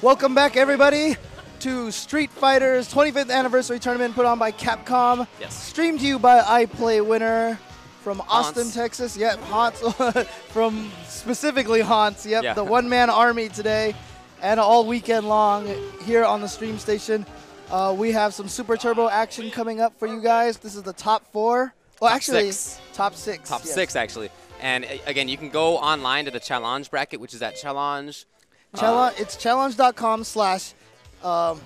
Welcome back, everybody, to Street Fighter's 25th anniversary tournament put on by Capcom. Yes. Streamed to you by iPlayWinner from Austin, Hans. Texas. Yep, Hans, from specifically Hans. Yep, Yeah. the one-man army today and all weekend long here on the stream station. We have some Super Turbo action coming up for you guys. This is the top 4. Well, Top actually, 6. top 6. Top yes. 6, actually. And again, you can go online to the challenge bracket, which is at challenge. It's challenge.com/,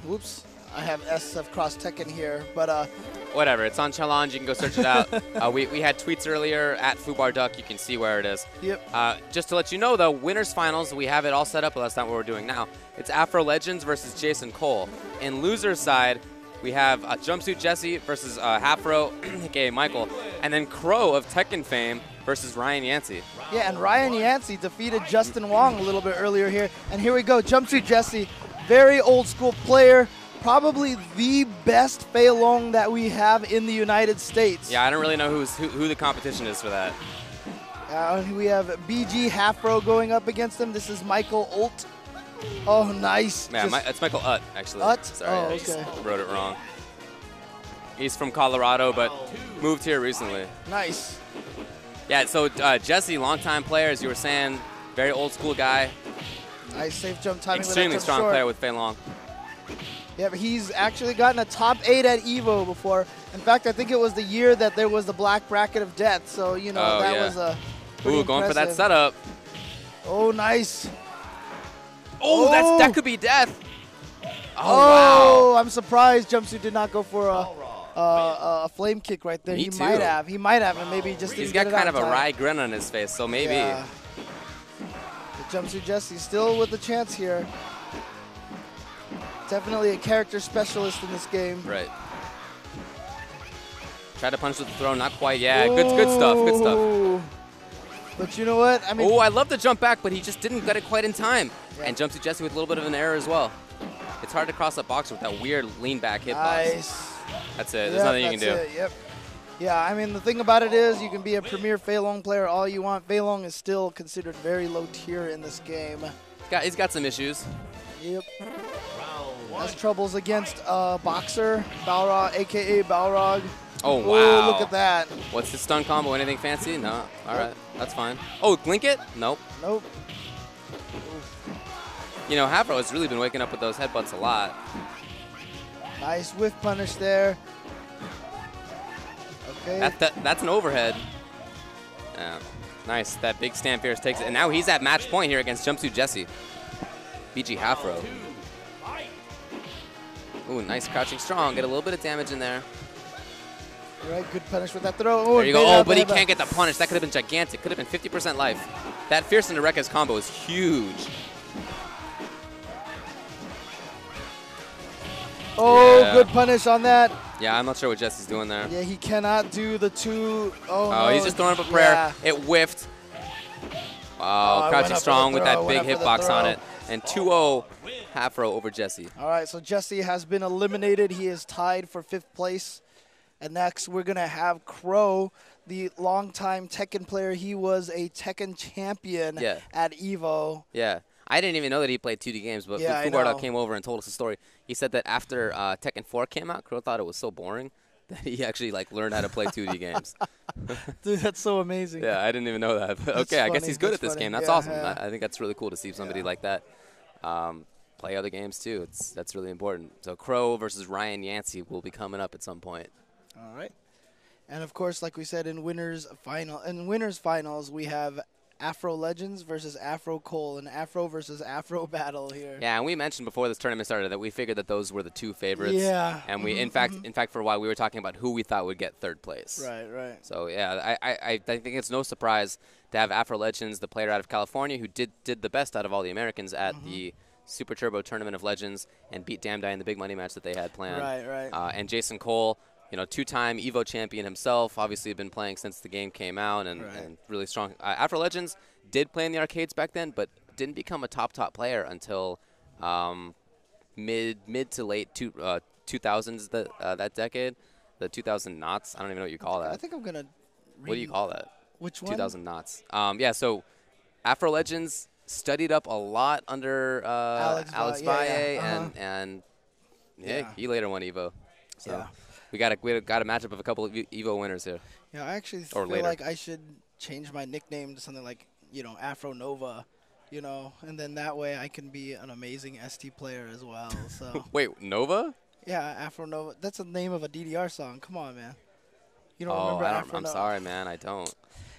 whoops, I have SSF Cross Tekken here, but Whatever, it's on challenge. You can go search it out. We had tweets earlier at FubarDuck. You can see where it is. Yep. Just to let you know, though, winners finals, we have it all set up, but that's not what we're doing now. It's Afro Legends versus Jason Cole. In loser's side, we have Jumpsuit Jesse versus Hafro, aka Michael, and then Crow of Tekken fame versus Ryan Yancey. Yeah, and Ryan Yancey defeated Justin Wong a little bit earlier here. And here we go, Jumpsuit Jesse, very old school player, probably the best Fei Long that we have in the United States. Yeah, I don't really know who the competition is for that. We have BG Hafro going up against him. This is Michael Ult. Oh, nice. Yeah, it's Michael Utt, actually. Utt? Sorry, Oh, I just okay. wrote it wrong. He's from Colorado, but moved here recently. Nice. Yeah, so Jesse, longtime player, as you were saying, very old school guy. Nice safe jump timing. Extremely strong player with Fei Long. Yeah, but he's actually gotten a top 8 at EVO before. In fact, I think it was the year that there was the black bracket of death. So, you know, that was a Ooh, going for that setup. Oh, nice. Oh, that could be death. Oh, Wow. I'm surprised Jumpsuit did not go for a flame kick right there. Me He too. might have. He might have, and maybe he just He's didn't got get it kind out of a in time. wry grin on his face, so maybe. Yeah. The Jumpsuit Jesse still with the chance here. Definitely a character specialist in this game. Right. Tried to punch with the throw, not quite. Yeah, good stuff, good stuff. Ooh. But you know what? I mean, Oh, I love the jump back, but he just didn't get it quite in time. Yeah. And Jumpsuit Jesse with a little bit of an error as well. It's hard to cross that boxer with that weird lean back hitbox. nice. That's it. There's nothing you can do. It. Yep. Yeah, I mean, the thing about it is you can be a premier Fei Long player all you want. Fei Long is still considered very low tier in this game. He's got some issues. Yep. Has troubles against Boxer, Balrog, a.k.a. Balrog. Oh, wow. Oh, look at that. What's the stun combo? Anything fancy? No. All right. That's fine. Oh, blink it? Nope. Nope. You know, Hafro has really been waking up with those headbutts a lot. Nice whiff punish there. Okay. That's an overhead. Yeah. Nice. That big stand fierce takes it. And now he's at match point here against Jumpsuit Jesse. BG Hafro. Ooh, nice crouching strong. Get a little bit of damage in there. All right, good punish with that throw. Oh, There you go. Oh, but he can't get the punish. That could have been gigantic. Could have been 50% life. That Fierce into Rekka's combo is huge. Oh, Yeah. good punish on that. Yeah, I'm not sure what Jesse's doing there. Yeah, he cannot do the two. Oh, Oh, no. he's just throwing up a prayer. Yeah. It whiffed. Oh, Wow, went crouching up for strong the with throw, that big went up for the hitbox on throw. it. And 2-0 Hafro over Jesse. All right, so Jesse has been eliminated. He is tied for 5th place. And next, we're going to have Crow, the longtime Tekken player. He was a Tekken champion at EVO. Yeah. I didn't even know that he played 2D games, but Yeah, I Fubardo know. came over and told us a story. He said that after Tekken 4 came out, Crow thought it was so boring that he actually learned how to play 2D games. Dude, that's so amazing. Yeah, I didn't even know that. But That's okay, I guess funny, he's good that's at this funny. game. That's Yeah, awesome. yeah. I think that's really cool to see somebody like that play other games too. That's really important. So Crow versus Ryan Yancey will be coming up at some point. All right. And of course, like we said, in winners finals, we have Afro Legends versus Afro Cole, an Afro versus Afro battle here. Yeah, and we mentioned before this tournament started that we figured that those were the two favorites. Yeah. And we, in fact, for a while, we were talking about who we thought would get 3rd place. Right, right. So yeah, I think it's no surprise to have Afro Legends, the player out of California, who did the best out of all the Americans at the Super Turbo Tournament of Legends and beat Damdai in the big money match that they had planned. Right, right. And Jason Cole, you know, 2-time EVO champion himself, obviously been playing since the game came out and really strong. Afro Legends did play in the arcades back then, but didn't become a top player until mid to late 2000s that decade, the 2000 knots. I don't even know what you call that. I think I'm gonna. What do you call that? Which one? 2000 knots. Yeah. So Afro Legends studied up a lot under Alex Valle, and he later won Evo. So we got a matchup of a couple of Evo winners here. Yeah, I actually feel like I should change my nickname to something like, you know, Afro Nova, you know, and then that way I can be an amazing ST player as well. So Wait, Nova? Yeah, Afro Nova. That's the name of a DDR song. Come on, man. You don't remember Afro Nova? I'm sorry, man. I don't.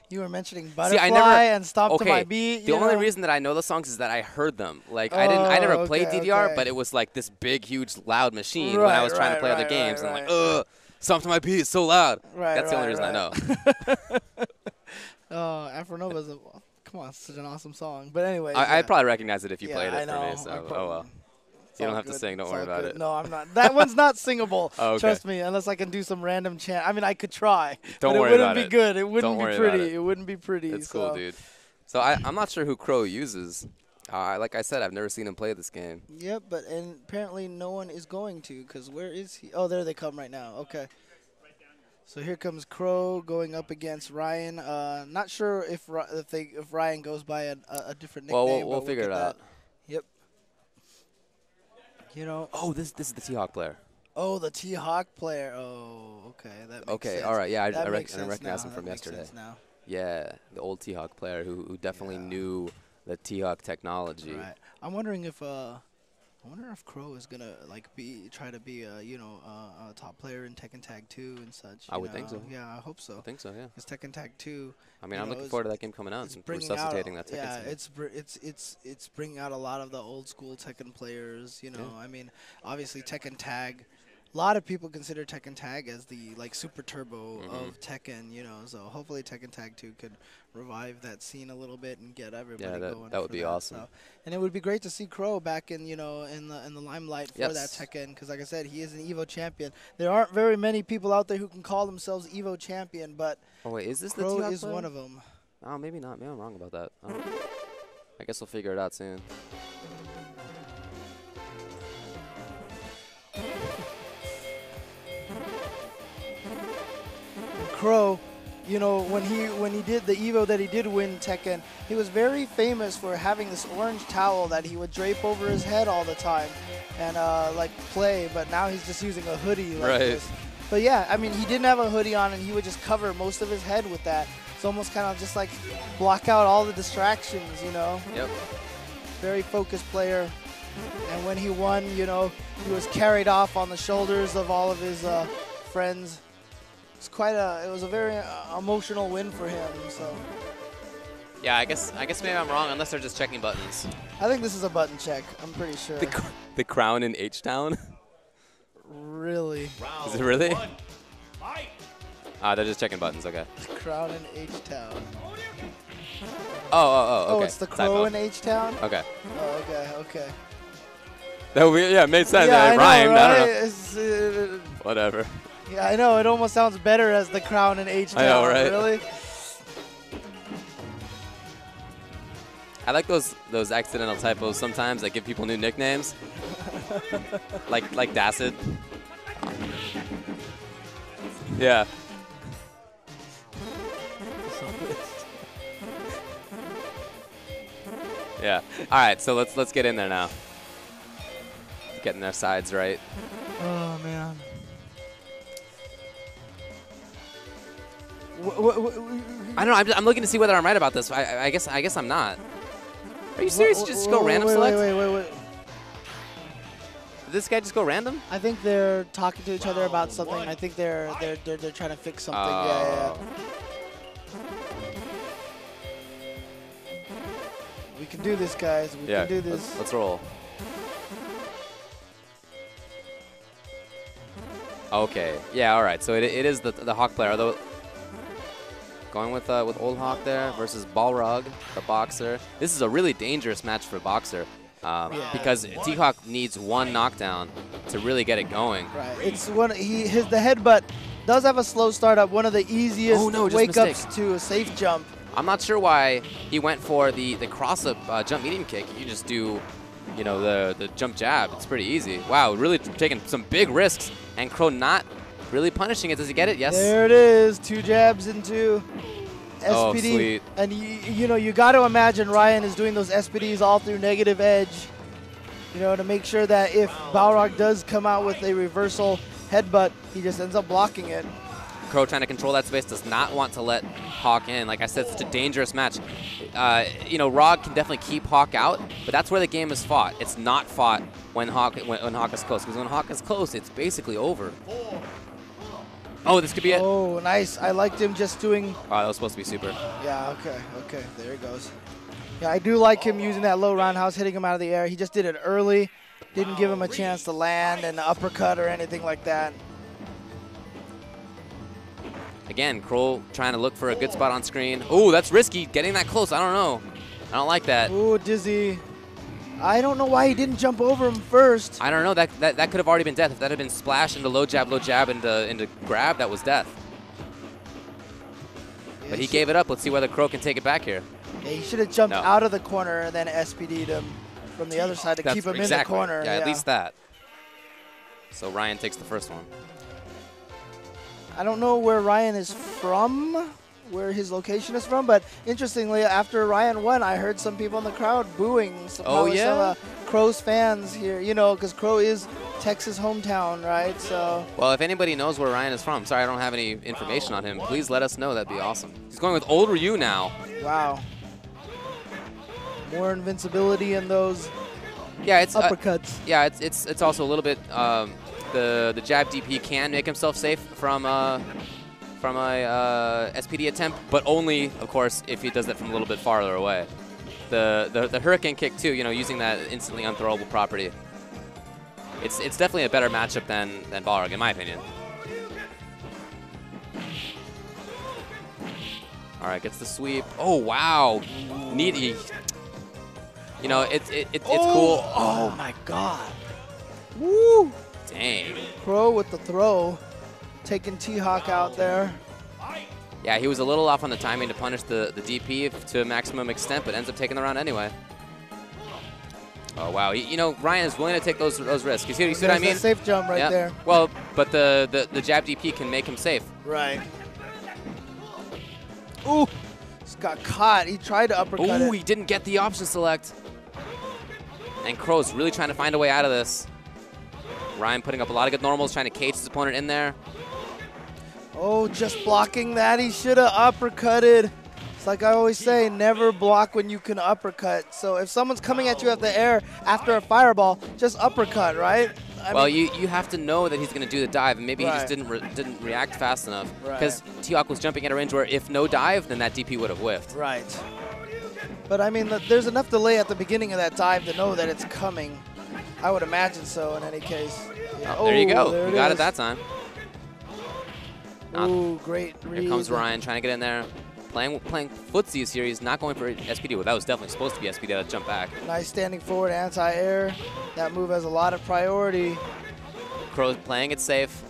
You were mentioning Butterfly and Stomp to My Beat. The only reason that I know the songs is that I heard them. Like I never played DDR, but it was like this big, huge, loud machine when I was trying to play other games. And I'm like, ugh, Stomp to My Beat is so loud. That's the only reason I know. Afro Nova is come on, such an awesome song. But anyway, I'd probably recognize it if you played it for me. So oh well. You don't have to sing. Don't worry about it. No, I'm not. That one's not singable. Trust me, unless I can do some random chant. I mean, I could try. Don't worry about it. It wouldn't be good. It wouldn't be pretty. It wouldn't be pretty. It's cool, dude. So I'm not sure who Crow uses. Like I said, I've never seen him play this game. Yep, but apparently no one is going to, because where is he? Oh, there they come right now. Okay. So here comes Crow going up against Ryan. Not sure if Ryan goes by a different nickname. Well, we'll figure it out. Yep. You know. Oh, this is the T-Hawk player. Oh, the T-Hawk player. Oh, okay. That makes sense. All right. Yeah, I recognize him from yesterday. Yeah, the old T-Hawk player who definitely knew the T-Hawk technology. Right. I'm wondering if Crow is gonna try to be a top player in Tekken Tag 2 and such. I would think so. Yeah, I hope so. I think so. Yeah. Because Tekken Tag 2. I mean, I'm looking forward to that game coming out and resuscitating that Tekken. Yeah, it's bringing out a lot of the old school Tekken players. You know, I mean, obviously Tekken Tag. A lot of people consider Tekken Tag as the super turbo of Tekken, you know. So hopefully Tekken Tag 2 could revive that scene a little bit and get everybody going. That would be awesome. So, and it would be great to see Crow back in in the limelight for that Tekken, because like I said, he is an Evo champion. There aren't very many people out there who can call themselves Evo champion, but is this Crow the T-Hawk is one of them. Oh, maybe not. Maybe I'm wrong about that. I guess we'll figure it out soon. Crow, you know, when he did the Evo that he did win Tekken, he was very famous for having this orange towel that he would drape over his head all the time and play, but now he's just using a hoodie like this. But yeah, I mean, he didn't have a hoodie on and he would just cover most of his head with that. It's almost kind of just like block out all the distractions, you know. Yep. Very focused player. And when he won, you know, he was carried off on the shoulders of all of his friends. It was a very emotional win for him. So. Yeah, I guess maybe I'm wrong, unless they're just checking buttons. I think this is a button check. I'm pretty sure. The crown in H-Town? Really? Is it really? They're just checking buttons. Okay. Crown in H-Town. Okay. Oh, it's the Crow in H-Town? Okay. Oh, okay. That would be, it made sense. Yeah, it rhymed. Right? I don't know. Whatever. Yeah, I know. It almost sounds better as the Crown in H-Town. I know, right? Really? I like those accidental typos sometimes that give people new nicknames. like Dacid. Yeah. Yeah. All right, so let's get in there now. Getting their sides right. Oh man. I don't know. I'm looking to see whether I'm right about this. I guess I'm not. Are you serious? Just go random select? Wait. Did this guy just go random? I think they're talking to each other about something. I think they're trying to fix something. Yeah. We can do this, guys. We can do this. Let's roll. Okay. Yeah. All right. So it is the Hawk player, although. Going with Old Hawk there versus Balrog, the boxer. This is a really dangerous match for boxer because T-Hawk needs one knockdown to really get it going. Right. It's the headbutt does have a slow startup. One of the easiest wake ups to a safe jump. I'm not sure why he went for the cross up jump medium kick. You just do, you know, the jump jab. It's pretty easy. Wow, really taking some big risks, and Crow not really punishing it. Does he get it? Yes. There it is. 2 jabs and 2. Oh, SPD. sweet. And you know, you got to imagine Ryan is doing those SPDs all through negative edge, you know, to make sure that if Balrog does come out with a reversal headbutt, he just ends up blocking it. Crow trying to control that space, does not want to let Hawk in. Like I said, it's a dangerous match. You know, Rog can definitely keep Hawk out, but that's where the game is fought. It's not fought when Hawk is close, because when Hawk is close, it's basically over. Oh, this could be it. Oh, nice. I liked him just doing... Oh, that was supposed to be super. Yeah, okay. There he goes. Yeah, I do like him using that low roundhouse, hitting him out of the air. He just did it early. Didn't give him a chance to land an uppercut or anything like that. Again, Kroll trying to look for a good spot on screen. Oh, that's risky, getting that close. I don't know. I don't like that. Ooh, dizzy. I don't know why he didn't jump over him first. I don't know. That could have already been death. If that had been splash into low jab, into grab, that was death. Yeah, but he gave it up. Let's see whether Crow can take it back here. Yeah, he should have jumped out of the corner and then SPD'd him from the other side to keep him in the corner. Yeah, at least that. So Ryan takes the first one. I don't know where Ryan is from, where his location is from, but interestingly, after Ryan won, I heard some people in the crowd booing. Some Crow's fans here, you know, because Crow is Texas hometown, right? So. Well, if anybody knows where Ryan is from, sorry I don't have any information on him, please let us know. That'd be awesome. He's going with old Ryu now. Wow. More invincibility in those uppercuts. It's also a little bit. The jab DP can make himself safe from a SPD attempt, but only, of course, if he does that from a little bit farther away. The hurricane kick too, you know, using that instantly unthrowable property. It's definitely a better matchup than Balrog, in my opinion. All right, gets the sweep. Oh wow, needy. You know, it's cool. Oh my God. Woo. Dang. Crow with the throw, taking T-Hawk out there. Yeah, he was a little off on the timing to punish the DP to a maximum extent, but ends up taking the round anyway. Oh, wow. You know, Ryan is willing to take those risks. You see what I mean? A safe jump right there. Well, but the jab DP can make him safe. Right. Ooh. Just got caught. He tried to uppercut it. Ooh, he didn't get the option select. And Crow's really trying to find a way out of this. Ryan putting up a lot of good normals, trying to cage his opponent in there. Oh, just blocking that. He should have uppercutted. It's like I always say, never block when you can uppercut. So if someone's coming at you at the air after a fireball, just uppercut, right? I mean, you have to know that he's going to do the dive, and maybe he just didn't react fast enough. Because T-Hawk was jumping at a range where if no dive, then that DP would have whiffed. Right. But I mean, there's enough delay at the beginning of that dive to know that it's coming. I would imagine so in any case. Yeah. Oh, there you go. You got it that time. Ooh, great read. Here comes Ryan trying to get in there. Playing footsies here. He's not going for SPD. Well, that was definitely supposed to be SPD. That jump back. Nice standing forward anti-air. That move has a lot of priority. Crow's playing it safe.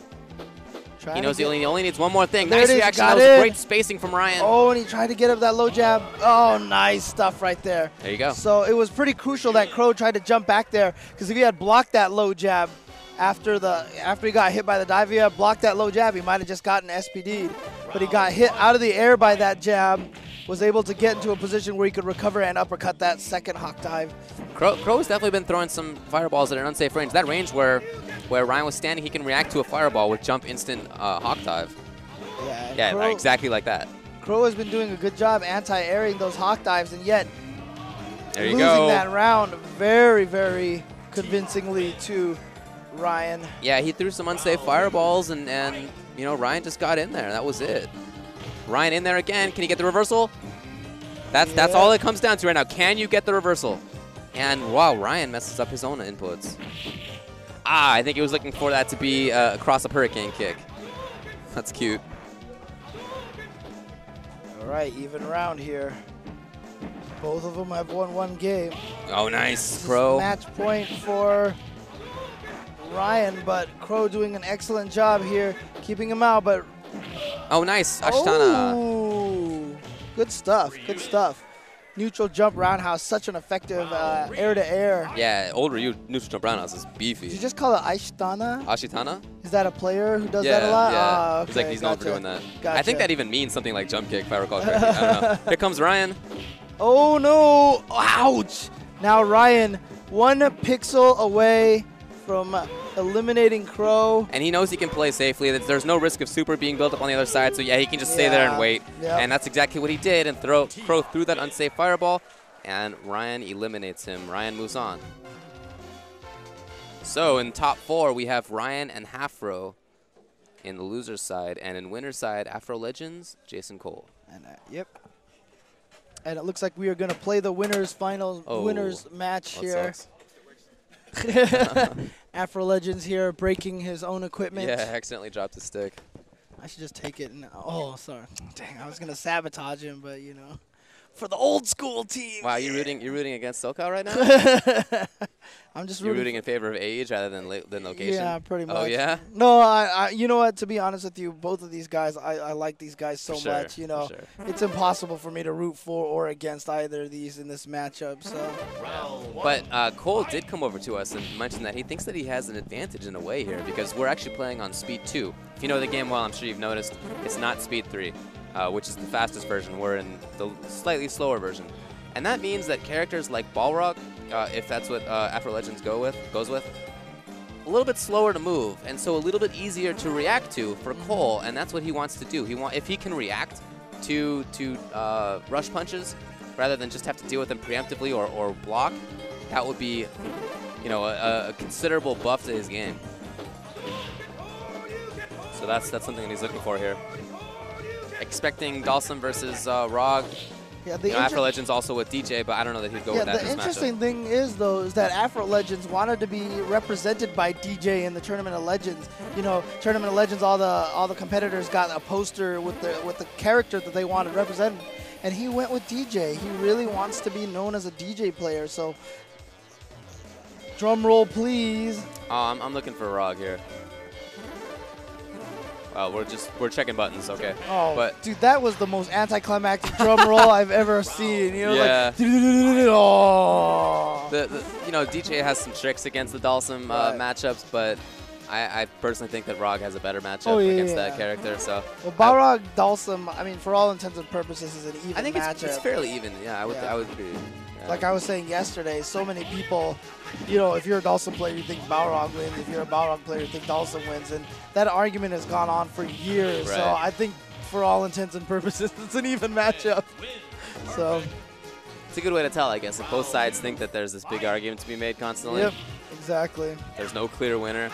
He knows he only needs one more thing. There nice reaction. That was great spacing from Ryan. Oh, and he tried to get up that low jab. Oh, nice stuff right there. There you go. So it was pretty crucial that Crow tried to jump back there, because if he had blocked that low jab after he got hit by the dive, if he had blocked that low jab, he might have just gotten SPD'd. But he got hit out of the air by that jab, was able to get into a position where he could recover and uppercut that second hawk dive. Crow has definitely been throwing some fireballs at an unsafe range. That range where Ryan was standing, he can react to a fireball with jump instant hawk dive. Yeah, Crow, exactly like that. Crow has been doing a good job anti-airing those hawk dives, and yet losing go. that round very, very convincingly to Ryan. Yeah, he threw some unsafe fireballs, and you know, Ryan just got in there. That was it. Ryan in there again. Can he get the reversal? That's all it comes down to right now. Can you get the reversal? And wow, Ryan messes up his own inputs. I think he was looking for that to be a cross-up hurricane kick. That's cute. All right, even round here. Both of them have won one game. Oh, nice, Crow. Match point for Ryan, but Crow doing an excellent job here, keeping him out, but... Oh, nice, Ashtana. Oh, good stuff, good stuff. neutral jump roundhouse, such an effective air-to-air. Yeah, old Ryu neutral jump roundhouse is beefy. Did you just call it Aishitana? Ashitana? Is that a player who does that a lot? Yeah, Oh, okay, he's like, he's known for doing that. Gotcha. I think that even means something like jump kick, if I recall correctly. I don't know. Here comes Ryan. Oh, no. Ouch. Now Ryan, 1 pixel away from eliminating Crow. And he knows he can play safely. There's no risk of super being built up on the other side, so yeah, he can just stay there and wait. Yep. And that's exactly what he did, and Crow threw that unsafe fireball, and Ryan eliminates him. Ryan moves on. So in top 4, we have Ryan and Hafro in the loser's side, and in winner's side, Afro Legends, Jason Cole. And yep. And it looks like we are going to play the winners match here. Afro Legends here breaking his own equipment. Yeah, accidentally dropped the stick. I should just take it. Oh, sorry. Dang, I was going to sabotage him, but, you know, for the old school team. Wow, you're rooting against SoCal right now? I'm just You're rooting in favor of age rather than location? Yeah, pretty much. Oh, yeah? No, I you know what, to be honest with you, both of these guys, I like these guys so much, you know. It's impossible for me to root for or against either of these in this matchup, so. But Cole did come over to us and mention that he thinks that he has an advantage in a way here because we're actually playing on Speed 2. If you know the game well, I'm sure you've noticed, it's not Speed 3, which is the fastest version. We're in the slightly slower version. And that means that characters like Balrog, if that's what Afro Legends goes with, a little bit slower to move, and so a little bit easier to react to for Cole, and that's what he wants to do. If he can react to rush punches rather than just have to deal with them preemptively or block, that would be, you know, a considerable buff to his game. So that's something that he's looking for here. Expecting Dalsum versus Rog. Yeah, Afro Legends also with DJ, but I don't know that he'd go with that. The interesting thing is, though, is that Afro Legends wanted to be represented by DJ in the Tournament of Legends. You know, Tournament of Legends, all the competitors got a poster with the character that they wanted represented, and he went with DJ. He really wants to be known as a DJ player. So, drum roll, please. Oh, I'm looking for Rog here. We're checking buttons, okay. Oh, but dude, that was the most anticlimactic drum roll I've ever seen. You know, yeah. Like, oh. You know, DJ has some tricks against the Dalsum matchups, but I personally think that Rog has a better matchup against that character. So, well, Balrog Dalsum, I mean, for all intents and purposes, is an even matchup. I think it's fairly even. Yeah, I would agree. Yeah. Like I was saying yesterday, so many people, you know, if you're a Dalsum player, you think Balrog wins. If you're a Balrog player, you think Dalsum wins. And that argument has gone on for years. Right. So I think for all intents and purposes, it's an even matchup. So it's a good way to tell, I guess, if both sides think that there's this big argument to be made constantly. Yep, exactly. There's no clear winner.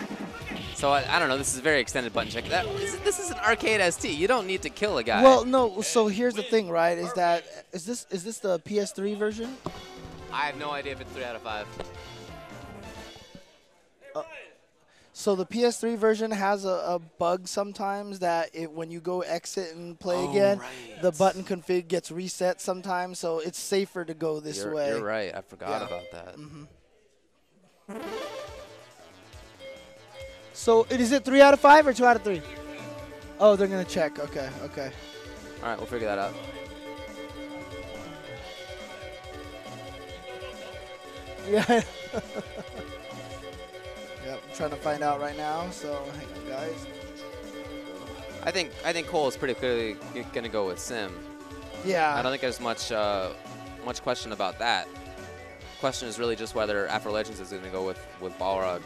So I don't know. This is a very extended button check. This is an arcade ST. You don't need to kill a guy. Well, no. So here's the thing, right? Is this the PS3 version? I have no idea if it's 3 out of 5. So the PS3 version has a bug sometimes that when you go exit and play again, the button config gets reset sometimes. So it's safer to go this way. You're right. I forgot about that. Mm-hmm. So is it 3 out of 5 or 2 out of 3? Oh, they're gonna check. Okay. Okay. All right, we'll figure that out. Yeah. Yep, I'm trying to find out right now. So hang on, guys. I think Cole is pretty clearly gonna go with Sim. Yeah. I don't think there's much question about that. The question is really just whether Afro Legends is gonna go with Balrog.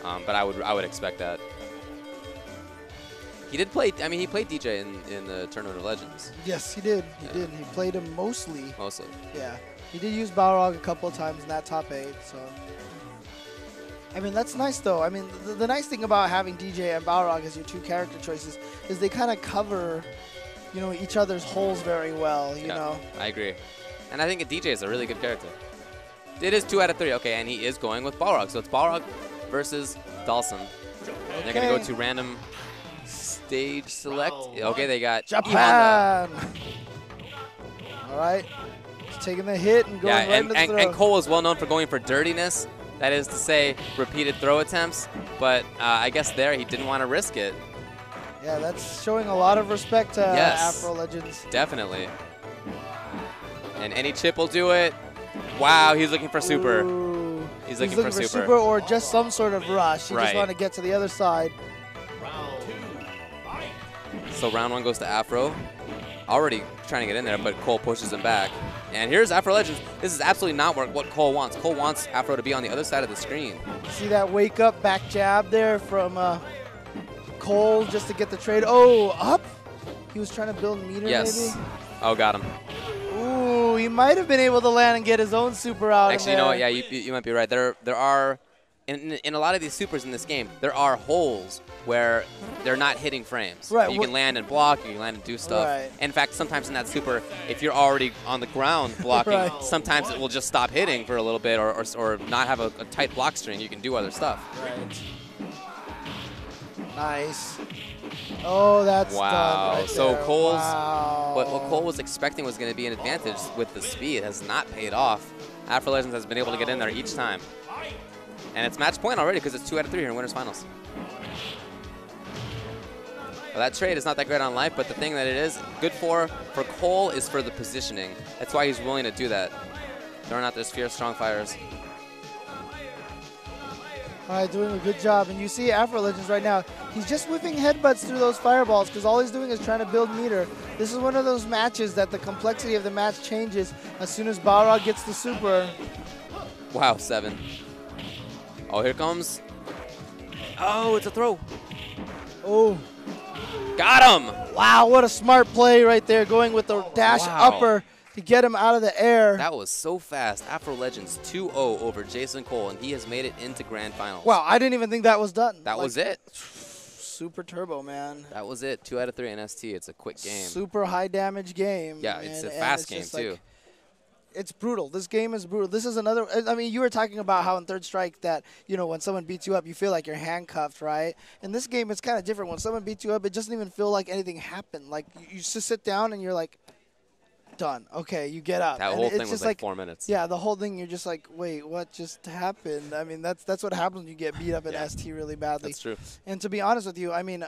But I would expect that. He did play. I mean, he played DJ in the Tournament of Legends. Yes, he did. He did. He played him mostly. Mostly. Yeah. He did use Balrog a couple of times in that top 8. So. I mean, that's nice, though. I mean, the nice thing about having DJ and Balrog as your 2 character choices is they kind of cover, you know, each other's holes very well. You know. I agree, and I think DJ is a really good character. It is 2 out of 3. Okay, and he is going with Balrog, so it's Balrog versus Dalsum. Okay. They're gonna go to random stage select. Okay, they got Japan. All right, just taking the hit and going right into the throw. And Cole is well known for going for dirtiness. That is to say, repeated throw attempts. But I guess there he didn't want to risk it. Yeah, that's showing a lot of respect to Afro Legends. Definitely. And any chip will do it. Wow, he's looking for super. Ooh. He's looking for super. Or just some sort of rush. He just want to get to the other side. So round 1 goes to Afro. Already trying to get in there, but Cole pushes him back. And here's Afro Legends. This is absolutely not what Cole wants. Cole wants Afro to be on the other side of the screen. See that wake up back jab there from Cole just to get the trade. Oh, up? He was trying to build meter maybe? Oh, got him. Ooh, he might have been able to land and get his own super out. Actually, you know what? Yeah, you might be right. There are, in a lot of these supers in this game, there are holes where they're not hitting frames. Right. You can land and block, you can land and do stuff. Right. In fact, sometimes in that super, if you're already on the ground blocking, Right. sometimes it will just stop hitting for a little bit or not have a tight block string. You can do other stuff. Right. Nice. Oh, that's done right So there. Cole's Wow. what Cole was expecting was going to be an advantage with the speed has not paid off. Afro Legends has been able to get in there each time. And it's match point already because it's 2 out of 3 here in winners finals. Well, that trade is not that great on life, but the thing that it is good for Cole is for the positioning. That's why he's willing to do that. Throwing out those fierce strong fires. All right, doing a good job. And you see Afro Legends right now, he's just whipping headbutts through those fireballs because all he's doing is trying to build meter. This is one of those matches that the complexity of the match changes as soon as Balrog gets the super. Wow, 7. Oh, here comes. Oh, it's a throw. Oh. Got him. Wow, what a smart play right there, going with the dash upper to get him out of the air. That was so fast. Afro Legends 2-0 over Jason Cole, and he has made it into grand finals. Wow, I didn't even think that was done. That was it. Super turbo, man. That was it. 2 out of 3 in ST. It's a quick game. Super high damage game. Yeah, it's a fast game, too. It's brutal. This game is brutal. This is another, I mean, you were talking about how in Third Strike that, you know, when someone beats you up, you feel like you're handcuffed, right? In this game, it's kind of different. When someone beats you up, it doesn't even feel like anything happened. Like, you just sit down and you're like, done. Okay, you get up. That whole thing was like 4 minutes. Yeah, the whole thing, you're just like, wait, what just happened? I mean, that's what happens when you get beat up in ST really badly. That's true. And to be honest with you, I mean,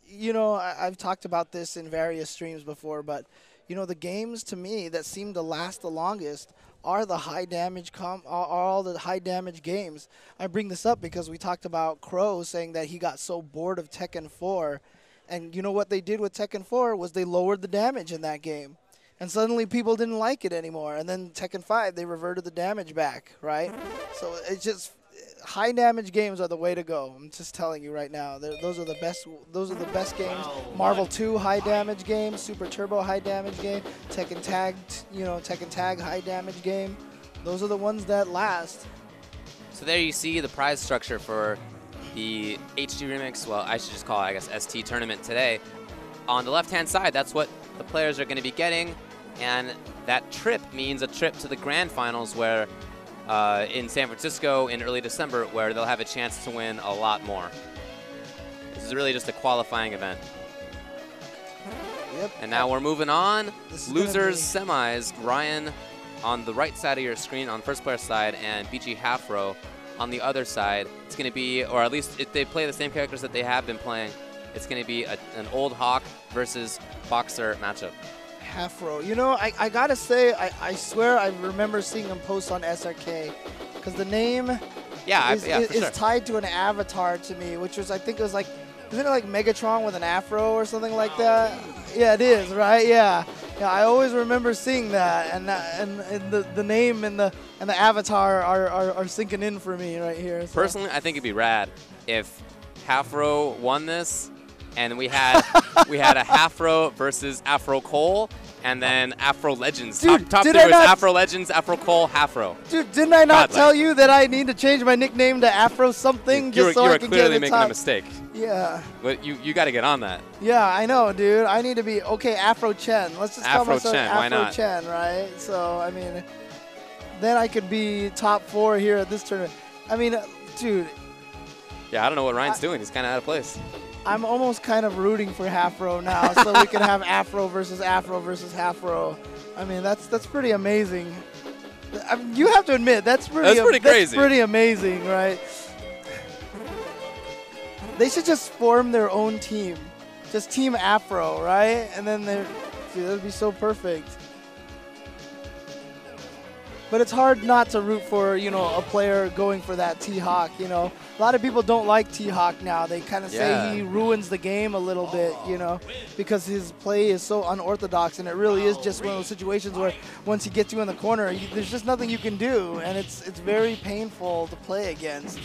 you know, I've talked about this in various streams before, but, you know, the games to me that seem to last the longest are the high damage are all the high damage games. I bring this up because we talked about Crow saying that he got so bored of Tekken 4, and you know what they did with Tekken 4 was they lowered the damage in that game. And suddenly people didn't like it anymore. And then Tekken 5, they reverted the damage back, right? So it's just high damage games are the way to go. I'm just telling you right now. Those are the best. Those are the best games. Marvel 2 high damage game, Super Turbo high damage game, Tekken Tag, you know, Tekken Tag high damage game. Those are the ones that last. So there you see the prize structure for the HD Remix. Well, I should just call it, I guess, ST tournament today. On the left-hand side, that's what the players are going to be getting. And that trip means a trip to the Grand Finals where in San Francisco in early December where they'll have a chance to win a lot more. This is really just a qualifying event. Yep. And now we're moving on. Losers, semis. Ryan on the right side of your screen on first player side and BG Half Row on the other side. It's going to be, or at least if they play the same characters that they have been playing, it's going to be an Old Hawk versus Boxer matchup. Half Row. You know, I gotta say, I swear I remember seeing him post on SRK because the name is tied to an avatar to me, which was, I think it was like, isn't it like Megatron with an afro or something like that? Yeah, it is, right? Yeah. Yeah, I always remember seeing that, and the name and the avatar are sinking in for me right here. So. Personally, I think it'd be rad if Half Row won this, and we had a Half Row versus Afro Cole, and then Afro Legends. Dude, top two is Afro Legends, Afro Cole, Half Row. Dude, didn't I not tell you that I need to change my nickname to Afro something just so I can get the top? You were clearly making a mistake. Yeah. But you got to get on that. Yeah, I know, dude. I need to be, okay, Afro Chen. Let's just call myself why not? Afro Chen, right? So, I mean, then I could be top 4 here at this tournament. I mean, dude. Yeah, I don't know what Ryan's doing. He's kind of out of place. I'm almost kind of rooting for Half Row now so we can have Afro versus Half Row. I mean, that's pretty amazing. I mean, you have to admit, that's pretty crazy. That's pretty amazing, right? They should just form their own team. Just Team Afro, right? And then that would be so perfect. But it's hard not to root for, you know, a player going for that T-Hawk, you know. A lot of people don't like T-Hawk now. They kind of say he ruins the game a little bit, you know, because his play is so unorthodox, and it really is just one of those situations where once he gets you in the corner, there's just nothing you can do, and it's very painful to play against.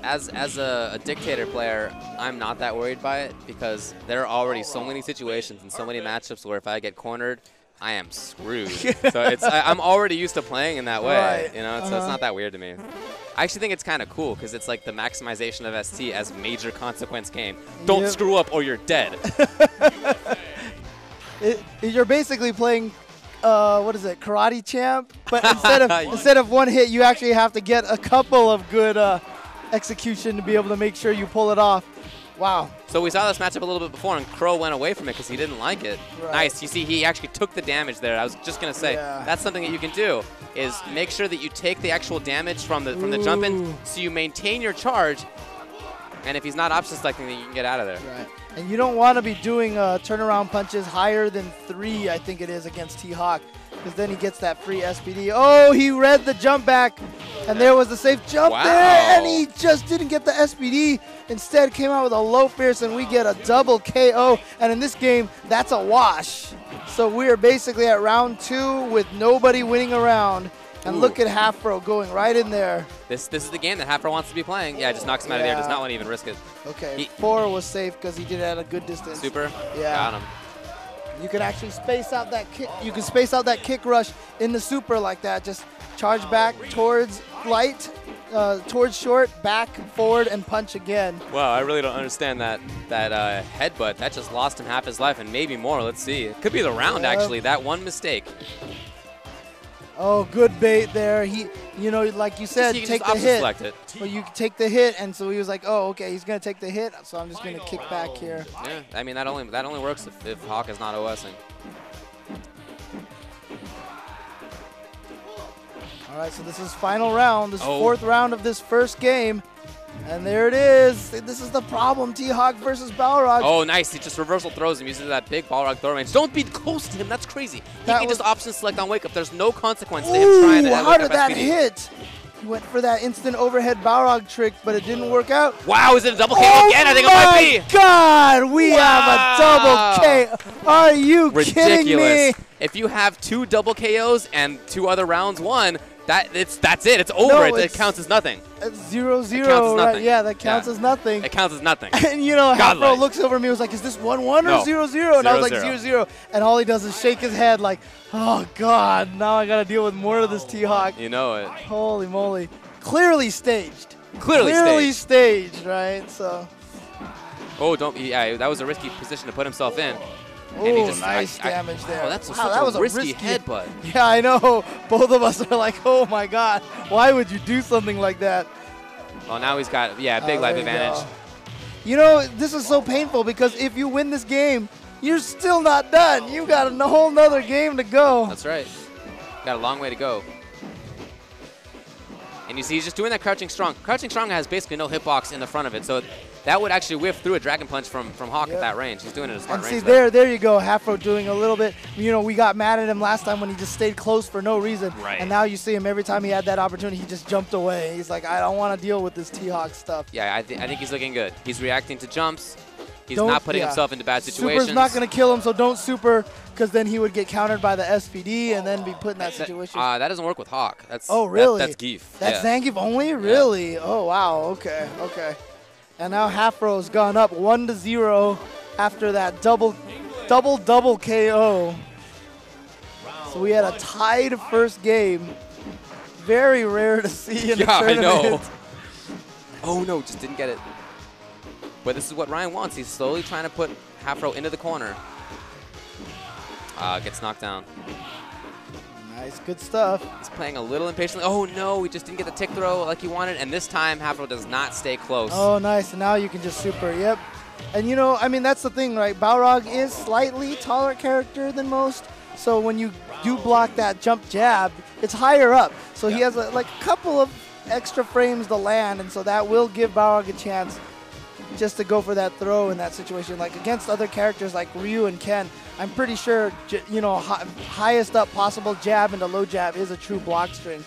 As a dictator player, I'm not that worried by it because there are already so many situations and so many matchups where if I get cornered, I am screwed. So I'm already used to playing in that way, you know, so it's not that weird to me. I actually think it's kind of cool because it's like the maximization of ST as major consequence game. Don't screw up or you're dead. You're basically playing, what is it, Karate Champ? But instead of one hit, you actually have to get a couple of good execution to be able to make sure you pull it off. Wow. So we saw this matchup a little bit before, and Crow went away from it because he didn't like it. Right. Nice. You see, he actually took the damage there. I was just going to say, that's something that you can do, is make sure that you take the actual damage from the jump in so you maintain your charge, and if he's not option selecting, then you can get out of there. Right. And you don't want to be doing turnaround punches higher than 3, I think it is, against T-Hawk, because then he gets that free SPD. Oh, he read the jump back, and there was the safe jump there, and he just didn't get the SPD. Instead, came out with a low fierce, and we get a double KO. And in this game, that's a wash. So we are basically at round 2 with nobody winning a round. And look at Halfro going right in there. This is the game that Halfro wants to be playing. Yeah, just knocks him out of there. Does not want to even risk it. Okay, 4 was safe because he did it at a good distance. Super. Yeah. Got him. You can actually space out that kick. You can space out that kick rush in the super like that. Just charge back towards light, towards short, back, forward, and punch again. Wow, I really don't understand that headbutt. That just lost him half his life and maybe more. Let's see. It could be the round, actually. That one mistake. Oh, good bait there. He, you know, like you said, take the hit. But you take the hit, and so he was like, "Oh, okay, he's gonna take the hit, so I'm just gonna kick back here." Yeah, I mean that only works if Hawk is not OSing. All right, so this is final round. This is 4th round of this first game. And there it is. This is the problem, T-Hawk versus Balrog. Oh, nice. He just reversal throws him using that big Balrog throw range. Don't be close to him. That's crazy. He can just option select on wake up. There's no consequence to him trying to how did that hit? He went for that instant overhead Balrog trick, but it didn't work out. Wow, is it a double KO again? I think it might be. Oh my God, we have a double KO. Are you kidding me? If you have 2 double KOs and 2 other rounds won, that's it. It's over. It counts as nothing. It's 0-0. It counts as nothing. Yeah, that counts as nothing. It counts as nothing. And you know, Halfro looks over at me and was like, "Is this 1-1 or 0-0?" And I was like, 0-0. And all he does is shake his head like, "Oh God, now I got to deal with more of this T-Hawk." You know it. Holy moly! Clearly staged. Clearly staged, right? So. Oh, that was a risky position to put himself in. Oh, nice damage there. Oh, that's such a risky headbutt. Yeah, I know. Both of us are like, "Oh my God, why would you do something like that?" Well, now he's got, big life advantage. You know, this is so painful because if you win this game, you're still not done. You got a whole nother game to go. That's right. Got a long way to go. And you see, he's just doing that crouching strong. Crouching strong has basically no hitbox in the front of it, so that would actually whiff through a dragon punch from Hawk at that range. He's doing it at a smart range. See, there you go. Halfro doing a little bit. You know, we got mad at him last time when he just stayed close for no reason. Right. And now you see him every time he had that opportunity, he just jumped away. He's like, "I don't want to deal with this T-Hawk stuff." Yeah, I think he's looking good. He's reacting to jumps. He's not putting himself into bad situations. Super's not going to kill him, so don't super, because then he would get countered by the SPD and then be put in that situation. That doesn't work with Hawk. Oh, really? That's Geef. That's Zangief only? Really? Yeah. Oh, wow. Okay. And now Halfro's gone up 1-0 after that double KO. So we had a tied first game. Very rare to see in the tournament. I know. Oh, no, just didn't get it. But this is what Ryan wants. He's slowly trying to put Halfro into the corner. Gets knocked down. Nice, good stuff. He's playing a little impatiently. Oh, no, he just didn't get the tick throw like he wanted. And this time, Halfro does not stay close. Oh, nice. And now you can just super. Yep. And, you know, I mean, that's the thing, right? Balrog is slightly taller character than most. So when you do block that jump jab, it's higher up. So he has a couple of extra frames to land. And so that will give Balrog a chance just to go for that throw in that situation. Like against other characters like Ryu and Ken, I'm pretty sure, you know, highest up possible jab into low jab is a true block string.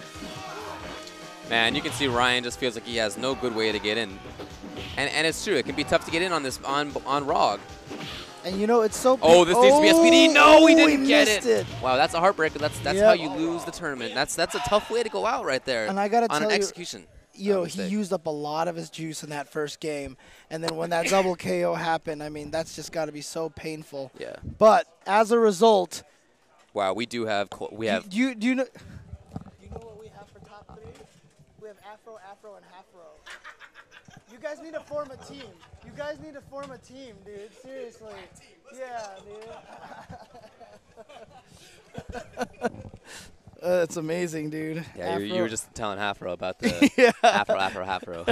Man, you can see Ryan just feels like he has no good way to get in. And it's true. It can be tough to get in on this on ROG. And you know, it's so... Oh, this needs to be SPD. No, we didn't get it. it. Wow, that's a heartbreaker. That's how you lose the tournament. That's a tough way to go out right there. And I gotta tell on you, execution. Yo, he used up a lot of his juice in that first game. And then when that double KO happened, I mean, that's just got to be so painful. Yeah. But as a result... Wow, we do have... Do you know what we have for top 3? We have Afro, Afro, and Half-Row. You guys need to form a team. You guys need to form a team, dude. Seriously. Yeah, dude. That's amazing, dude. Yeah, you were just telling Half-Row about the Afro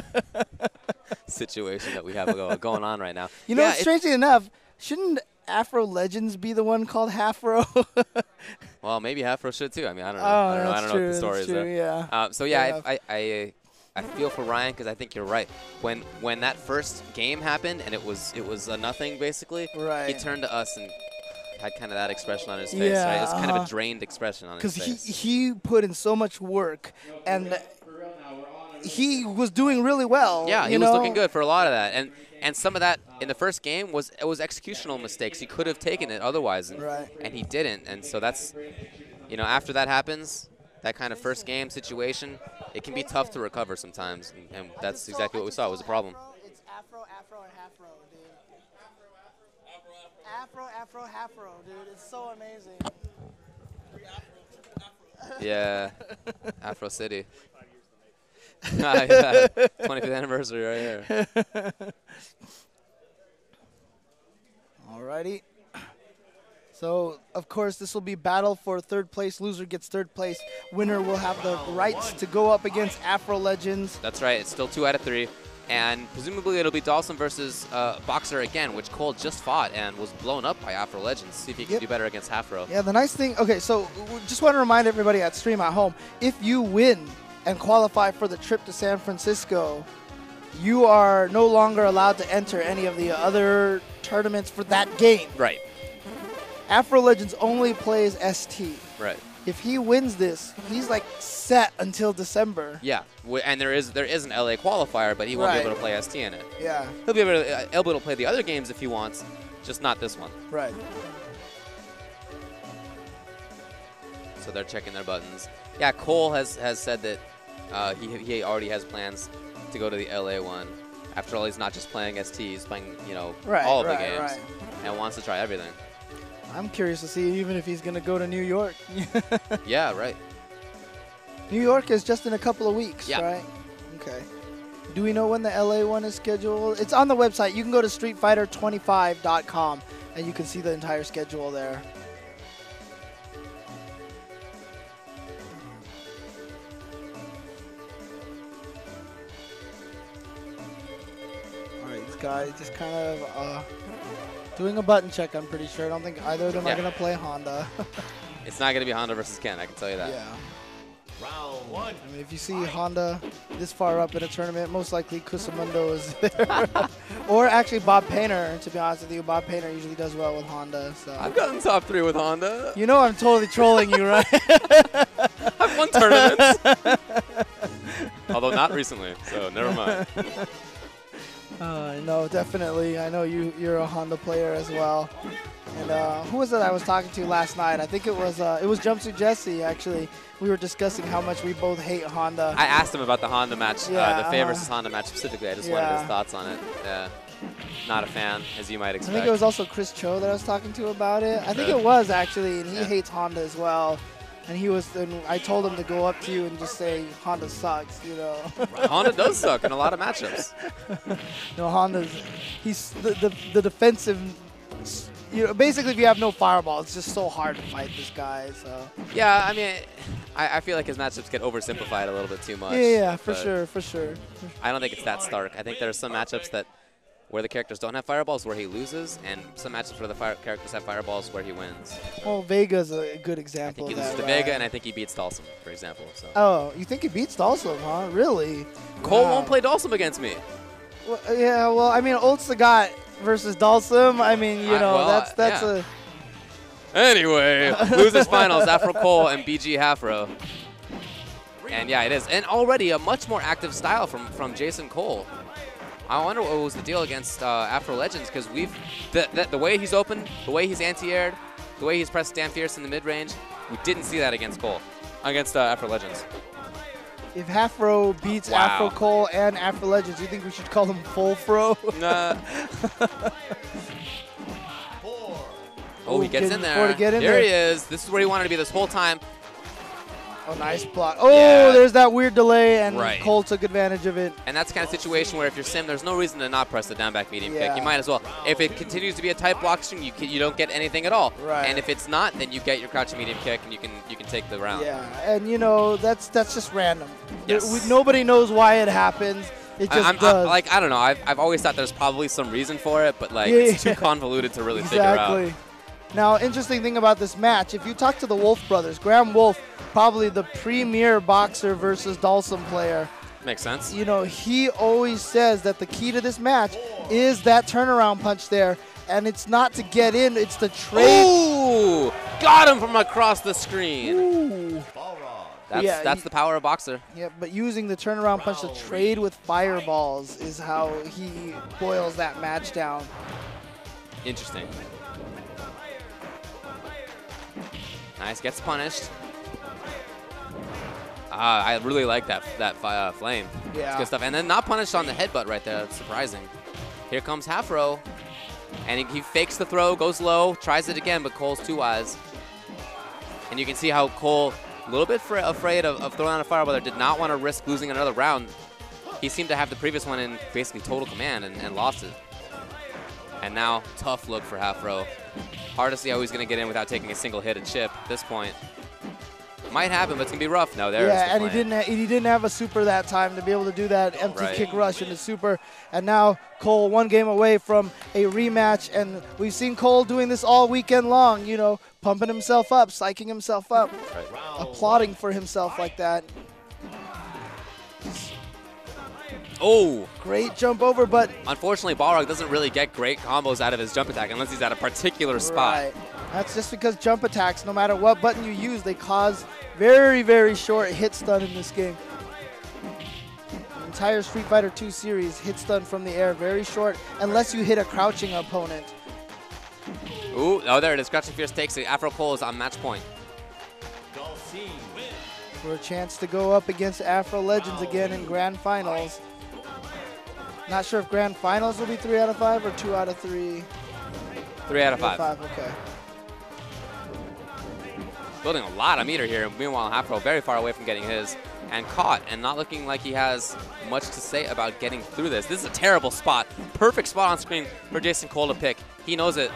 situation that we have going on right now. You know, strangely enough, shouldn't Afro Legends be the one called Half-Row? Well, maybe Half-Row should too. I mean, I don't know. I don't know what the story is there. Yeah. So yeah, I feel for Ryan because I think you're right. When that first game happened and it was a nothing basically, he turned to us and had kind of that expression on his face, right? It was kind of a drained expression on his face. Because he put in so much work and he was doing really well. Yeah, he was looking good for a lot of that. And some of that in the first game was executional mistakes. He could have taken it otherwise, and he didn't. And so that's, you know, after that happens, that kind of first game situation, it can be tough to recover sometimes. And that's exactly what we saw. It was a problem. It's Afro, Afro, and Half-Row, dude. Afro, Afro, Half-Row, dude. It's so amazing. Yeah, Afro City. Yeah, 25th anniversary right here. Alrighty. So, of course, this will be battle for third place. Loser gets third place. Winner will have the rights to go up against Afro Legends. That's right. It's still 2 out of 3. And presumably it'll be Dawson versus Boxer again, which Cole just fought and was blown up by Afro Legends. See if he can do better against Half-Row. Yeah, the nice thing... Okay, so just want to remind everybody at stream at home, if you win and qualify for the trip to San Francisco, you are no longer allowed to enter any of the other tournaments for that game. Right. Afro Legends only plays ST. Right. If he wins this, he's like set until December. Yeah, and there is an LA qualifier, but he won't be able to play ST in it. Yeah. He'll be able to play the other games if he wants, just not this one. Right. So they're checking their buttons. Yeah, Cole has said that he already has plans to go to the LA one. After all, he's not just playing ST, he's playing, you know, all of the games and wants to try everything. I'm curious to see even if he's going to go to New York. Yeah, right. New York is just in a couple of weeks, yeah. Right? Okay. Do we know when the LA one is scheduled? It's on the website. You can go to streetfighter25.com and you can see the entire schedule there. All right, these guys just kind of doing a button check, I'm pretty sure. I don't think either of them are going to play Honda. It's not going to be Honda versus Ken, I can tell you that. Yeah. Round 1. I mean, if you see Honda this far up in a tournament, most likely Kusamundo is there. Or actually Bob Painter, to be honest with you. Bob Painter usually does well with Honda. So. I've gotten top 3 with Honda. You know I'm totally trolling you, right? I've won tournaments. Although not recently, so never mind. No, definitely. I know you're a Honda player as well. And who was it I was talking to last night? I think it was Jumpsuit Jesse, actually. We were discussing how much we both hate Honda. I asked him about the Honda match, the Faye versus Honda match specifically. I just wanted his thoughts on it. Yeah. Not a fan, as you might expect. I think it was also Chris Cho that I was talking to about it. I think it was, actually, and he hates Honda as well. And I told him to go up to you and just say Honda sucks, you know. Honda does suck in a lot of matchups. No, he's the defensive. You know, basically, if you have no fireball, it's just so hard to fight this guy. So. Yeah, I mean, I feel like his matchups get oversimplified a little bit too much. Yeah, for sure. I don't think it's that stark. I think there are some matchups where the characters don't have fireballs where he loses, and some matchups where the characters have fireballs where he wins. Well, Vega's a good example. I think he loses to Vega, and I think he beats Dalsum, for example. So. Oh, you think he beats Dalsum, huh? Really? Cole won't play Dalsum against me. Well, yeah, well, I mean, Old Sagat versus Dalsum. I mean, you know, that's Anyway, losers finals, Afro Cole and BG Hafro. And yeah, it is. And already a much more active style from Jason Cole. I wonder what was the deal against Afro Legends, because the way he's open, the way he's anti-aired, the way he's pressed Stand Fierce in the mid-range, we didn't see that against Cole, against Afro Legends. If Hafro beats Afro Cole and Afro Legends, you think we should call him Full Fro? Nah. Oh, he gets in there. Here he is. This is where he wanted to be this whole time. Oh, nice block. Oh, there's that weird delay, and Cole took advantage of it. And that's the kind of situation where if you're Sim, there's no reason to not press the down back medium kick. You might as well. If it continues to be a tight block string, you don't get anything at all. Right. And if it's not, then you get your crouching medium kick, and you can take the round. Yeah, and you know that's just random. Yes. Nobody knows why it happens. It just does. I don't know. I've always thought there's probably some reason for it, but it's too convoluted to really figure out. Now, interesting thing about this match, if you talk to the Wolf brothers, Graham Wolf, probably the premier boxer versus Dalsum player. Makes sense. You know, he always says that the key to this match is that turnaround punch there, and it's not to get in, it's the trade. Ooh! Got him from across the screen. Ooh. That's the power of boxer. Yeah, but using the turnaround punch to trade with fireballs is how he boils that match down. Interesting. Nice, gets punished. I really like that flame. Yeah. It's good stuff. And then not punished on the headbutt right there. That's surprising. Here comes Hafro. And he fakes the throw, goes low, tries it again, but Cole's too wise. And you can see how Cole, a little bit afraid of throwing out a fireball there, did not want to risk losing another round. He seemed to have the previous one in basically total command and lost it. And now, tough look for Hafro. Hard to see how he's going to get in without taking a single hit at chip at this point. Might happen, but it's going to be rough. No, there yeah, and he didn't have a super that time to be able to do that empty kick rush into super. And now Cole one game away from a rematch, and we've seen Cole doing this all weekend long, you know, pumping himself up, psyching himself up, applauding for himself like that. Oh! Great jump over, but unfortunately, Balrog doesn't really get great combos out of his jump attack unless he's at a particular spot. Right. That's just because jump attacks, no matter what button you use, they cause very, very short hit stun in this game. The entire Street Fighter 2 series, hit stun from the air, very short, unless you hit a crouching opponent. Ooh, oh, there it is. Crouching Fierce takes it. Afro Cole is on match point. For a chance to go up against Afro Legends again in Grand Finals. Not sure if Grand Finals will be 3 out of 5 or 2 out of 3. 3 out of 5. Okay. Building a lot of meter here. Meanwhile, Hafro very far away from getting his and caught and not looking like he has much to say about getting through this. This is a terrible spot. Perfect spot on screen for Jason Cole to pick. He knows it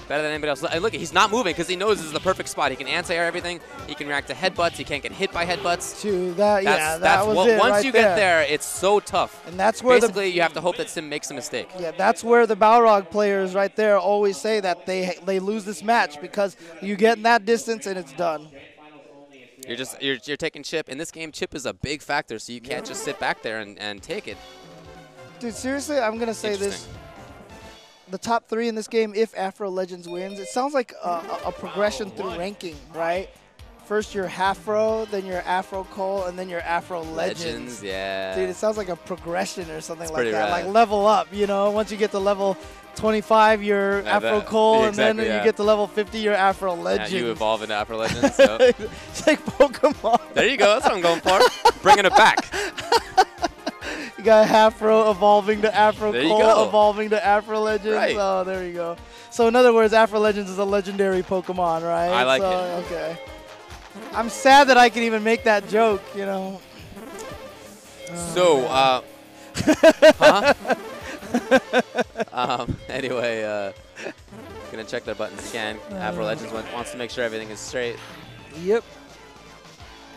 better than anybody else. And look, he's not moving because he knows this is the perfect spot. He can anti-air everything. He can react to headbutts. He can't get hit by headbutts. That was it. Once you get there, it's so tough. And that's where basically you have to hope that Sim makes a mistake. Yeah, that's where the Balrog players right there always say that they lose this match because you get in that distance and it's done. You're taking chip. In this game, chip is a big factor, so you can't just sit back there and take it. Dude, seriously, I'm gonna say this. The top 3 in this game, if Afro Legends wins, it sounds like a progression through ranking, right? First you're Hafro, then you're Afro Cole, and then you're Afro Legends. Yeah. Dude, it sounds like a progression or something like that. Rad. Like level up, you know? Once you get to level 25, you're Afro Cole, and then you get to level 50, you're Afro Legends. Yeah, you evolve into Afro Legends. So. It's like Pokemon. There you go. That's what I'm going for. Bringing it back. You got Hafro evolving to Afro there Cole, evolving to Afro Legends. Right. Oh, there you go. So in other words, Afro Legends is a legendary Pokemon, right? I like it. Okay. I'm sad that I can even make that joke, you know. So, anyway, gonna check their buttons again. Afro Legends wants to make sure everything is straight. Yep.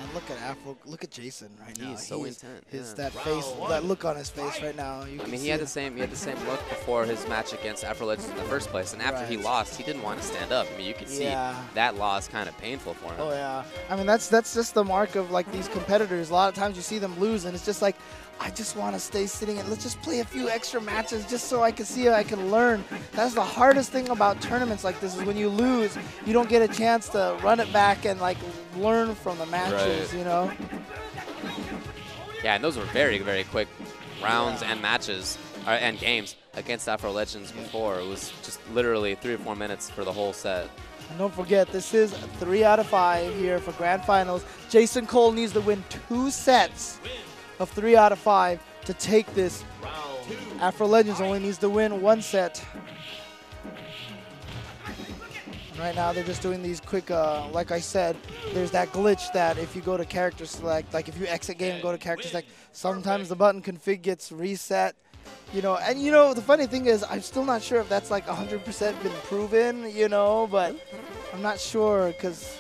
And look at Afro. Look at Jason right now. He's so intense. That face, that look on his face right now. I mean, he had the same look before his match against Afro Legends in the first place, and after he lost, he didn't want to stand up. I mean, you could see that loss kind of painful for him. Oh yeah. I mean, that's just the mark of like these competitors. A lot of times you see them lose, and it's just like, I just want to stay sitting and let's just play a few extra matches just so I can see how I can learn. That's the hardest thing about tournaments like this is when you lose, you don't get a chance to run it back and like learn from the matches, right. you know? Yeah, and those were very, very quick rounds and matches and games against Afro Legends before. It was just literally 3 or 4 minutes for the whole set. And don't forget, this is 3 out of 5 here for Grand Finals. Jason Cole needs to win 2 sets of 3 out of 5 to take this. Afro Legends only needs to win 1 set. And right now they're just doing these quick, like I said, there's that glitch that if you go to character select, like if you exit game and go to character select, sometimes the button config gets reset. You know, and you know, the funny thing is I'm still not sure if that's like 100% been proven, you know, but I'm not sure because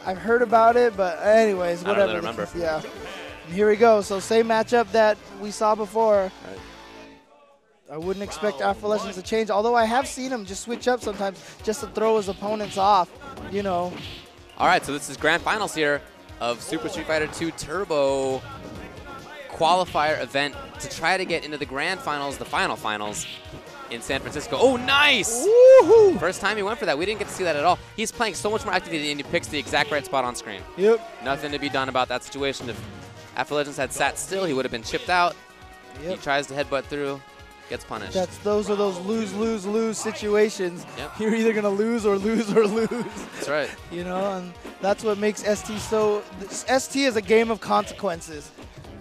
I've heard about it, but anyways, whatever. I don't really remember. Yeah. And here we go. So same matchup that we saw before. Right. I wouldn't expect Afro Legends to change, although I have seen him just switch up sometimes just to throw his opponents off, you know. All right, so this is Grand Finals here of Super Street Fighter 2 Turbo qualifier event to try to get into the Grand Finals, the final finals in San Francisco. Oh, nice! Woohoo! First time he went for that. We didn't get to see that at all. He's playing so much more actively and he picks the exact right spot on screen. Yep. Nothing to be done about that situation. If Afro Legends had sat still, he would have been chipped out. Yep. He tries to headbutt through, gets punished. Those are those lose, lose, lose situations. Yep. You're either going to lose or lose or lose. That's right. You know, and that's what makes ST so... ST is a game of consequences.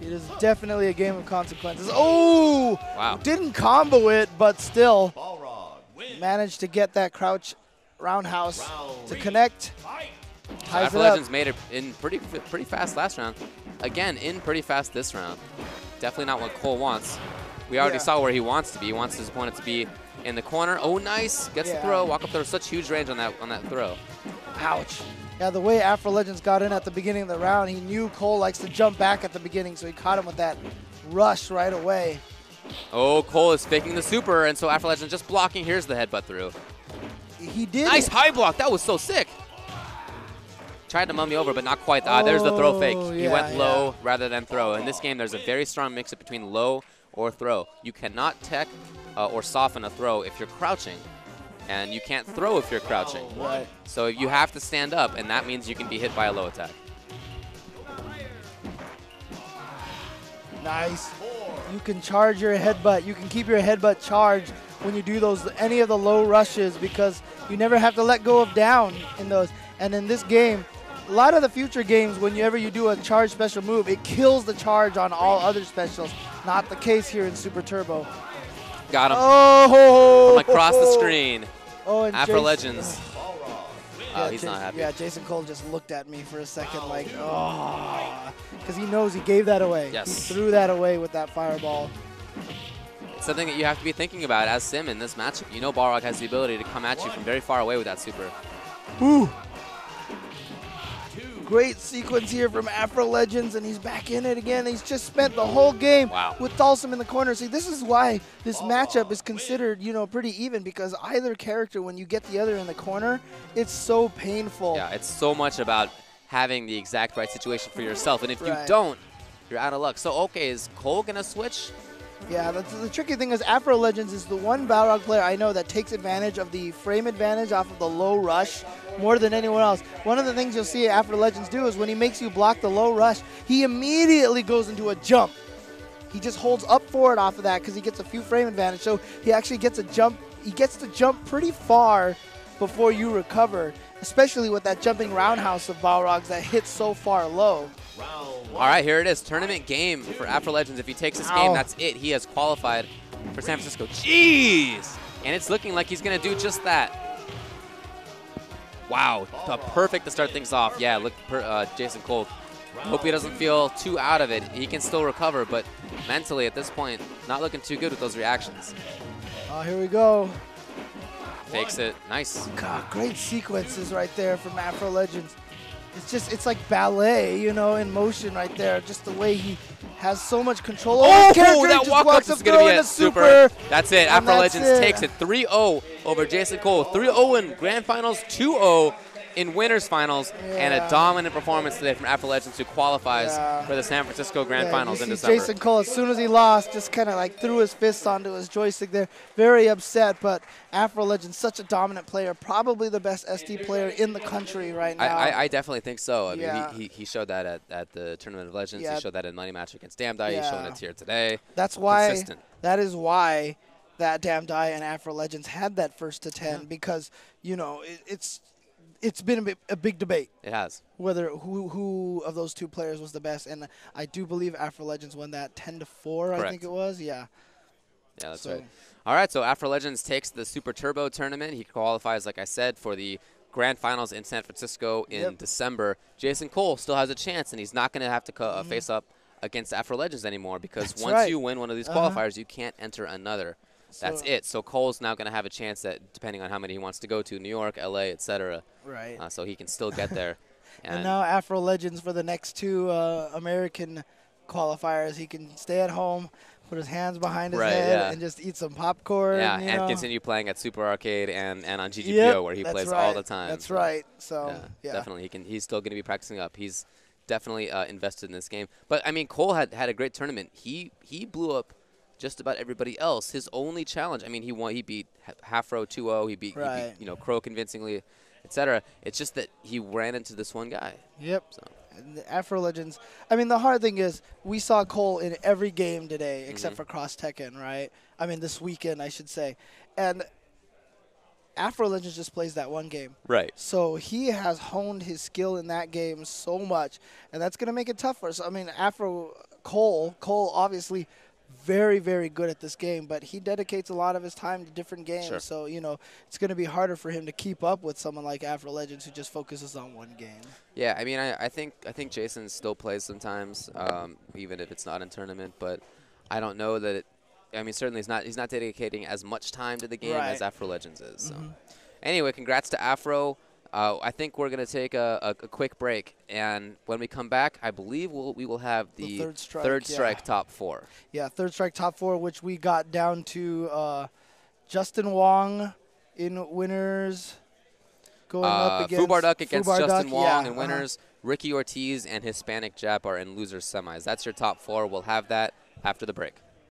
It is definitely a game of consequences. Oh! Wow. Didn't combo it, but still managed to get that crouch roundhouse to connect. Ties Afro it up. Legends made it in pretty fast last round. Again, in pretty fast this round. Definitely not what Cole wants. We already saw where he wants to be. He wants his opponent to be in the corner. Oh, nice. Gets the throw. Walk up there. Such huge range on that throw. Ouch. Yeah, the way Afro Legends got in at the beginning of the round, he knew Cole likes to jump back at the beginning, so he caught him with that rush right away. Oh, Cole is faking the super, and so Afro Legends just blocking. Here's the headbutt through. He did. Nice high block. That was so sick. Tried to mummy over, but not quite. There's the throw fake. He went low rather than throw. In this game, there's a very strong mix-up between low or throw. You cannot tech or soften a throw if you're crouching. And you can't throw if you're crouching. Right. So you have to stand up, and that means you can be hit by a low attack. Nice. You can charge your headbutt. You can keep your headbutt charged when you do any of the low rushes because you never have to let go of down in those. And in this game, a lot of the future games, whenever you do a charge special move, it kills the charge on all other specials. Not the case here in Super Turbo. Got him. Oh! From across the screen. Oh, and Afro Legends. Oh, he's not happy. Yeah, Jason Cole just looked at me for a second like, oh. Because he knows he gave that away. Yes. He threw that away with that fireball. It's something that you have to be thinking about as Sim in this matchup. You know Balrog has the ability to come at you from very far away with that super. Ooh. Great sequence here from Afro Legends, and he's back in it again. He's just spent the whole game with Dalsum in the corner. See, this is why this matchup is considered, you know, pretty even, because either character, when you get the other in the corner, it's so painful. Yeah, it's so much about having the exact right situation for yourself, and if you don't, you're out of luck. So, okay, is Cole going to switch? Yeah, the tricky thing is Afro Legends is the one Balrog player I know that takes advantage of the frame advantage off of the low rush more than anyone else. One of the things you'll see Afro Legends do is when he makes you block the low rush, he immediately goes into a jump. He just holds up forward off of that because he gets a few frame advantage. So he actually gets a jump. He gets to jump pretty far before you recover, especially with that jumping roundhouse of Balrog's that hits so far low. All right, here it is. Tournament game for Afro Legends. If he takes this game, that's it. He has qualified for San Francisco. Jeez! And it's looking like he's going to do just that. Wow, perfect to start things off. Yeah, look, Jason Cole. Hope he doesn't feel too out of it. He can still recover, but mentally at this point, not looking too good with those reactions. Oh, here we go. Fakes it. Nice. God, great sequences right there from Afro Legends. It's like ballet, you know, in motion right there. Just the way he has so much control over his character. That walk-up is going to be a super. That's it. Afro Legends takes it 3-0 over Jason Cole. 3-0 in Grand Finals, 2-0 in winners finals and a dominant performance today from Afro Legends, who qualifies for the San Francisco Grand Finals in December. Jason Cole, as soon as he lost, just kind of like threw his fists onto his joystick there. Very upset, but Afro Legends, such a dominant player, probably the best ST player in the country right now. I definitely think so. I mean, he showed that at the Tournament of Legends. He showed that in Money Match against Damn Die. He's showing it here today. That's why. That is why that Damn Die and Afro Legends had that first to 10 because, you know, it's been a big debate. It has. Whether who of those two players was the best, and I do believe Afro Legends won that 10-4. Correct. I think it was. Yeah. Yeah, that's right. All right, so Afro Legends takes the Super Turbo tournament. He qualifies, like I said, for the Grand Finals in San Francisco in December. Jason Cole still has a chance, and he's not going to have to face up against Afro Legends anymore because once you win one of these qualifiers, you can't enter another. That's it. So Cole's now going to have a chance that, depending on how many he wants to go to, New York, LA, etc. Right. So he can still get there. And now Afro Legends for the next two American qualifiers, he can stay at home, put his hands behind his head, and just eat some popcorn. Yeah, and continue playing at Super Arcade and on GGPO where he plays all the time. That's right. So definitely, he's still going to be practicing up. He's definitely invested in this game. But I mean, Cole had a great tournament. He blew up just about everybody else. His only challenge, I mean, he beat Halfro 2-0. He beat Crow convincingly, etc. It's just that he ran into this one guy. Yep. So. And the Afro Legends, I mean, the hard thing is we saw Cole in every game today except for Cross Tekken, right? I mean, this weekend, I should say. And Afro Legends just plays that one game. Right. So he has honed his skill in that game so much, and that's going to make it tough for us. I mean, Cole obviously very, very good at this game, but he dedicates a lot of his time to different games. Sure. So, you know, it's going to be harder for him to keep up with someone like Afro Legends who just focuses on one game. Yeah, I mean, I think Jason still plays sometimes, even if it's not in tournament, but I don't know that it, I mean, certainly he's not dedicating as much time to the game as Afro Legends is. So anyway, congrats to Afro. I think we're going to take a quick break, and when we come back, I believe we will have the third strike top 4. Yeah, third strike top 4, which we got down to Justin Wong in winners, going up against Fubar against Justin Wong in winners. Ricky Ortiz and Hispanic Jap are in losers semis. That's your top 4. We'll have that after the break.